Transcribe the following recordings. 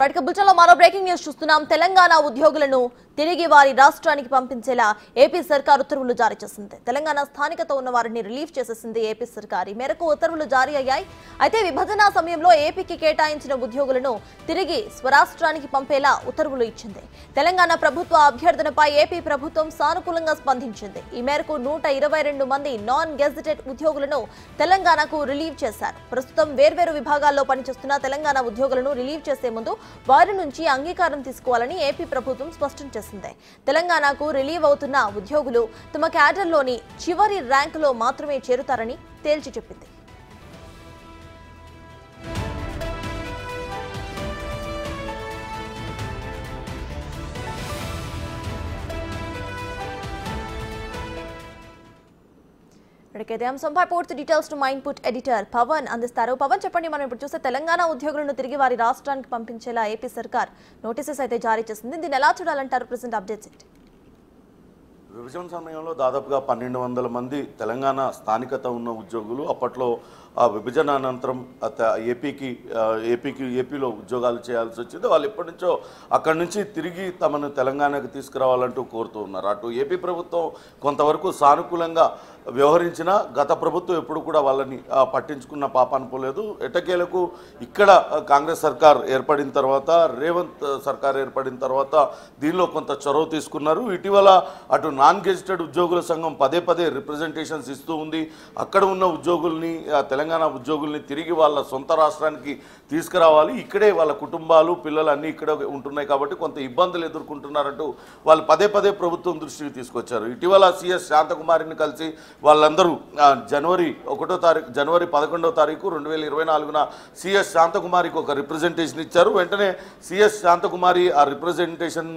బులెటిన్లో మరో breaking news చూస్తున్నాం. తెలంగాణ ఉద్యోగులను తిరిగి వారి రాష్ట్రానికి పంపించేలా ఏపీ సర్కార్ ఉత్తర్వులు జారీ చేసింది. తెలంగాణ స్థానికత ఉన్న వారిని రిలీవ్ చేసేసింది ఏపీ సర్కార్. ఈ మేరకు ఉత్తర్వులు జారీ అయ్యాయి. అయితే విభజన సమయంలో ఏపీకి కేటాయించిన ఉద్యోగులను తిరిగి స్వరాష్ట్రానికి పంపేలా ఉత్తర్వులు ఇచ్చింది. తెలంగాణ ప్రభుత్వ అభ్యర్థనపై ఏపీ ప్రభుత్వం సానుకూలంగా స్పందించింది. ఈ మేరకు 122 మంది నాన్ గెజిటెడ్ ఉద్యోగులను తెలంగాణకు రిలీవ్ చేశారు. ప్రస్తుతం వేర్వేరు విభాగాల్లో పనిచేస్తున్న తెలంగాణ ఉద్యోగులను రిలీవ్ చేసే ముందు వారి నుంచి అంగీకారం తీసుకోవాలని ఏపీ ప్రభుత్వం స్పష్టం చేసింది. తెలంగాణకు రిలీవ్ అవుతున్న ఉద్యోగులు తమ క్యాడర్లోని చివరి ర్యాంకులో మాత్రమే చేరుతారని తేల్చి చెప్పింది. అంశంపై పూర్తి డీటెయిల్స్ టు మా ఇన్పుట్ ఎడిటర్ పవన్ అందిస్తారు. పవన్, చెప్పండి. మనం ఇప్పుడు చూస్తే తెలంగాణ ఉద్యోగులను తిరిగి వారి రాష్ట్రానికి పంపించేలా ఏపీ సర్కార్ నోటీసెస్ అయితే జారీ చేసింది. దీన్ని ఎలా చూడాలంటారు? ప్రెసెంట్ అప్డేట్స్ ఏంటి? విభజన సమయంలో దాదాపుగా 1200 మంది తెలంగాణ స్థానికత ఉన్న ఉద్యోగులు అప్పట్లో ఆ విభజన అనంతరం ఏపీలో ఉద్యోగాలు చేయాల్సి వచ్చింది. వాళ్ళు ఎప్పటి నుంచో అక్కడి నుంచి తిరిగి తమను తెలంగాణకు తీసుకురావాలంటూ కోరుతూ ఉన్నారు. అటు ఏపీ ప్రభుత్వం కొంతవరకు సానుకూలంగా వ్యవహరించిన గత ప్రభుత్వం ఎప్పుడు కూడా వాళ్ళని పట్టించుకున్న పాపాన పోలేదు. ఎటకేలకు ఇక్కడ కాంగ్రెస్ సర్కార్ ఏర్పడిన తర్వాత, రేవంత్ సర్కార్ ఏర్పడిన తర్వాత దీనిలో కొంత చొరవ తీసుకున్నారు. ఇటీవల అటు నాన్ గెజిటెడ్ ఉద్యోగుల సంఘం పదే రిప్రజెంటేషన్స్ ఇస్తూ ఉంది. అక్కడ ఉన్న ఉద్యోగుల్ని, తెలంగాణ ఉద్యోగుల్ని తిరిగి వాళ్ళ సొంత రాష్ట్రానికి తీసుకురావాలి, ఇక్కడే వాళ్ళ కుటుంబాలు పిల్లలు అన్నీ ఇక్కడ ఉంటున్నాయి కాబట్టి కొంత ఇబ్బందులు ఎదుర్కొంటున్నారంటూ వాళ్ళు పదే ప్రభుత్వం దృష్టికి తీసుకొచ్చారు. ఇటీవల సిఎస్ శాంతకుమారిని కలిసి వాళ్ళందరూ జనవరి 11వ తారీఖు 2024 సిఎస్ శాంతకుమారికి ఒక రిప్రజెంటేషన్ ఇచ్చారు. వెంటనే సిఎస్ శాంతకుమారి ఆ రిప్రజెంటేషన్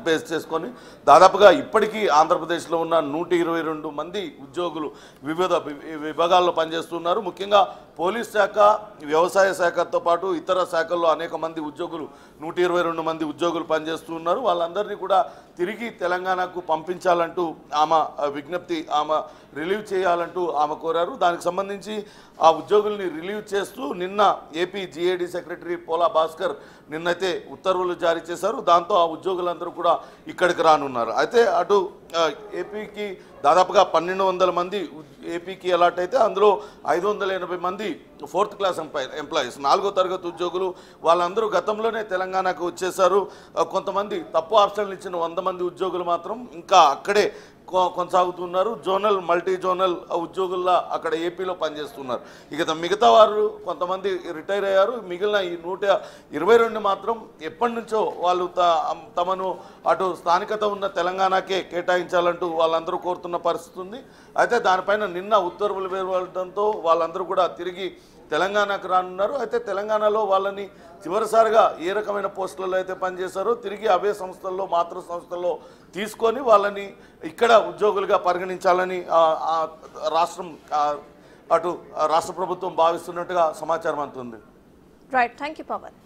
బేస్ చేసుకొని దాదాపుగా ఇప్పటికీ ఆంధ్రప్రదేశ్లో ఉన్న 122 మంది ఉద్యోగులు వివిధ విభాగాల్లో పనిచేస్తున్నారు. ముఖ్యంగా పోలీస్ శాఖ, వ్యవసాయ శాఖతో పాటు ఇతర శాఖల్లో అనేక మంది ఉద్యోగులు 122 మంది ఉద్యోగులు పనిచేస్తున్నారు. వాళ్ళందరినీ కూడా తిరిగి తెలంగాణకు పంపించాలంటూ ఆమె విజ్ఞప్తి, ఆమె రిలీవ్ చేయాలంటూ ఆమె కోరారు. దానికి సంబంధించి ఆ ఉద్యోగుల్ని రిలీవ్ చేస్తూ నిన్న AP GAD secretary Pola Bhaskar నిన్నైతే ఉత్తర్వులు జారీ చేశారు. దాంతో ఆ ఉద్యోగులందరూ కూడా ఇక్కడికి రానున్నారు. అయితే అటు ఏపీకి దాదాపుగా 1200 మంది ఏపీకి అలాట్ అయితే అందులో 580 మంది 4th క్లాస్ ఎంప్లాయీస్, 4వ తరగతి ఉద్యోగులు. వాళ్ళందరూ గతంలోనే తెలంగాణకు వచ్చేసారు. కొంతమంది తప్పు ఆప్షన్లు ఇచ్చిన 100 మంది ఉద్యోగులు మాత్రం ఇంకా అక్కడే కొనసాగుతున్నారు. జోనల్, మల్టీ జోనల్ ఉద్యోగుల్లా అక్కడ ఏపీలో పనిచేస్తున్నారు. ఇక మిగతా వారు కొంతమంది రిటైర్ అయ్యారు. మిగిలిన ఈ 122 మాత్రం ఎప్పటి నుంచో వాళ్ళు తమను అటు స్థానికత ఉన్న తెలంగాణకే కేటాయించాలంటూ వాళ్ళందరూ కోరుతున్న పరిస్థితి ఉంది. అయితే దానిపైన నిన్న ఉత్తర్వులు వెలువడడంతో వాళ్ళందరూ కూడా తిరిగి తెలంగాణకు రానున్నారు. అయితే తెలంగాణలో వాళ్ళని చివరిసారిగా ఏ రకమైన పోస్టులలో అయితే పనిచేశారో తిరిగి అవే సంస్థల్లో, మాతృ సంస్థల్లో తీసుకొని వాళ్ళని ఇక్కడ ఉద్యోగులుగా పరిగణించాలని రాష్ట్ర ప్రభుత్వం భావిస్తున్నట్టుగా సమాచారం అందుతుంది. Right, thank you Pawan.